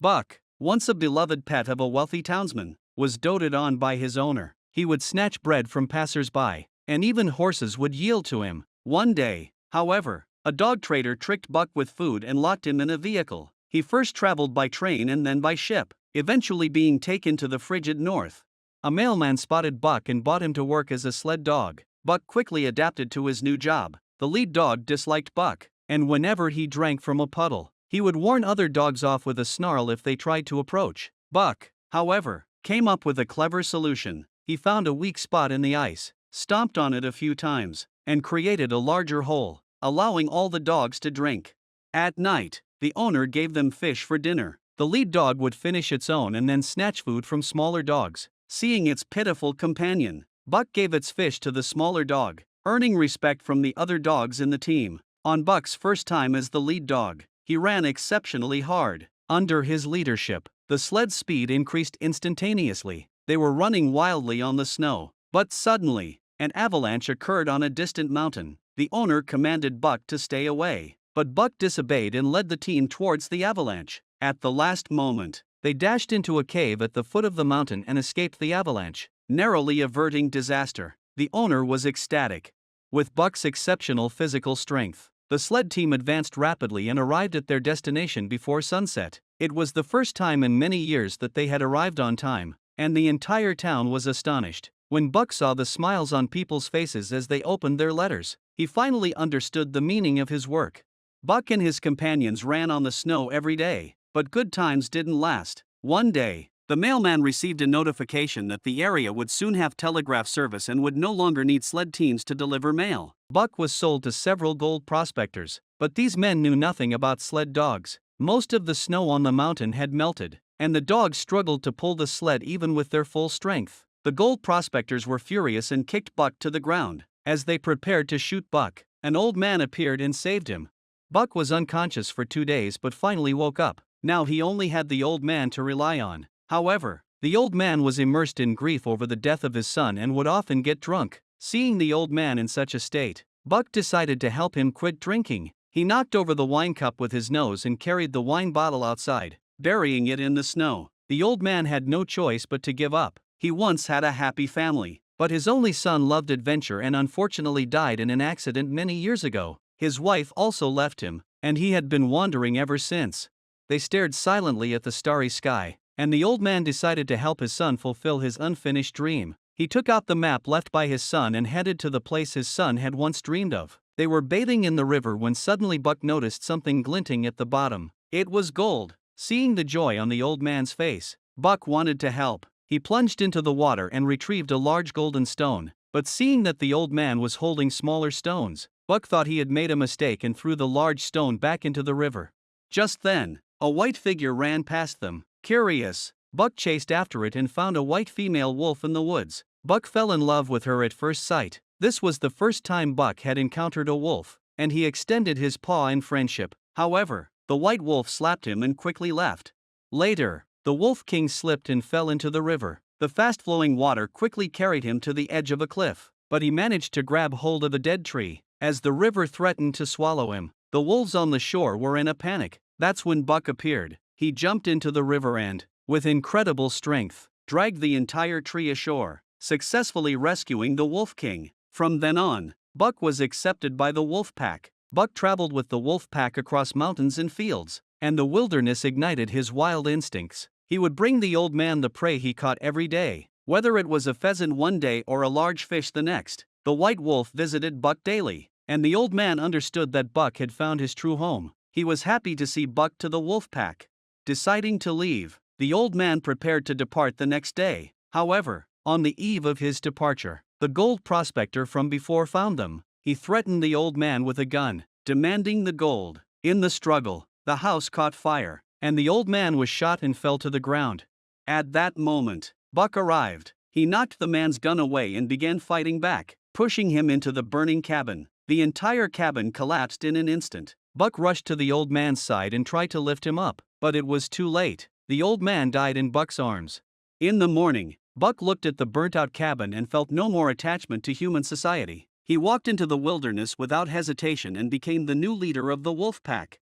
Buck, once a beloved pet of a wealthy townsman, was doted on by his owner. He would snatch bread from passers-by, and even horses would yield to him. One day, however, a dog trader tricked Buck with food and locked him in a vehicle. He first traveled by train and then by ship, eventually being taken to the frigid north. A mailman spotted Buck and bought him to work as a sled dog. Buck quickly adapted to his new job. The lead dog disliked Buck, and whenever he drank from a puddle, he would warn other dogs off with a snarl if they tried to approach. Buck, however, came up with a clever solution. He found a weak spot in the ice, stomped on it a few times, and created a larger hole, allowing all the dogs to drink. At night, the owner gave them fish for dinner. The lead dog would finish its own and then snatch food from smaller dogs. Seeing its pitiful companion, Buck gave its fish to the smaller dog, earning respect from the other dogs in the team. On Buck's first time as the lead dog, he ran exceptionally hard. Under his leadership, the sled's speed increased instantaneously. They were running wildly on the snow. But suddenly, an avalanche occurred on a distant mountain. The owner commanded Buck to stay away, but Buck disobeyed and led the team towards the avalanche. At the last moment, they dashed into a cave at the foot of the mountain and escaped the avalanche, narrowly averting disaster. The owner was ecstatic. With Buck's exceptional physical strength, the sled team advanced rapidly and arrived at their destination before sunset. It was the first time in many years that they had arrived on time, and the entire town was astonished. When Buck saw the smiles on people's faces as they opened their letters, he finally understood the meaning of his work. Buck and his companions ran on the snow every day, but good times didn't last. One day, the mailman received a notification that the area would soon have telegraph service and would no longer need sled teams to deliver mail. Buck was sold to several gold prospectors, but these men knew nothing about sled dogs. Most of the snow on the mountain had melted, and the dogs struggled to pull the sled even with their full strength. The gold prospectors were furious and kicked Buck to the ground. As they prepared to shoot Buck, an old man appeared and saved him. Buck was unconscious for 2 days but finally woke up. Now he only had the old man to rely on. However, the old man was immersed in grief over the death of his son and would often get drunk. Seeing the old man in such a state, Buck decided to help him quit drinking. He knocked over the wine cup with his nose and carried the wine bottle outside, burying it in the snow. The old man had no choice but to give up. He once had a happy family, but his only son loved adventure and unfortunately died in an accident many years ago. His wife also left him, and he had been wandering ever since. They stared silently at the starry sky, and the old man decided to help his son fulfill his unfinished dream. He took out the map left by his son and headed to the place his son had once dreamed of. They were bathing in the river when suddenly Buck noticed something glinting at the bottom. It was gold. Seeing the joy on the old man's face, Buck wanted to help. He plunged into the water and retrieved a large golden stone, but seeing that the old man was holding smaller stones, Buck thought he had made a mistake and threw the large stone back into the river. Just then, a white figure ran past them. Curious, Buck chased after it and found a white female wolf in the woods. Buck fell in love with her at first sight. This was the first time Buck had encountered a wolf, and he extended his paw in friendship. However, the white wolf slapped him and quickly left. Later, the wolf king slipped and fell into the river. The fast-flowing water quickly carried him to the edge of a cliff, but he managed to grab hold of a dead tree. As the river threatened to swallow him, the wolves on the shore were in a panic. That's when Buck appeared. He jumped into the river and, with incredible strength, dragged the entire tree ashore, successfully rescuing the wolf king. From then on, Buck was accepted by the wolf pack. Buck traveled with the wolf pack across mountains and fields, and the wilderness ignited his wild instincts. He would bring the old man the prey he caught every day, whether it was a pheasant one day or a large fish the next. The white wolf visited Buck daily, and the old man understood that Buck had found his true home. He was happy to see Buck to the wolf pack. Deciding to leave, the old man prepared to depart the next day. However, on the eve of his departure, the gold prospector from before found them. He threatened the old man with a gun, demanding the gold. In the struggle, the house caught fire, and the old man was shot and fell to the ground. At that moment, Buck arrived. He knocked the man's gun away and began fighting back, pushing him into the burning cabin. The entire cabin collapsed in an instant. Buck rushed to the old man's side and tried to lift him up, but it was too late. The old man died in Buck's arms. In the morning, Buck looked at the burnt-out cabin and felt no more attachment to human society. He walked into the wilderness without hesitation and became the new leader of the wolf pack.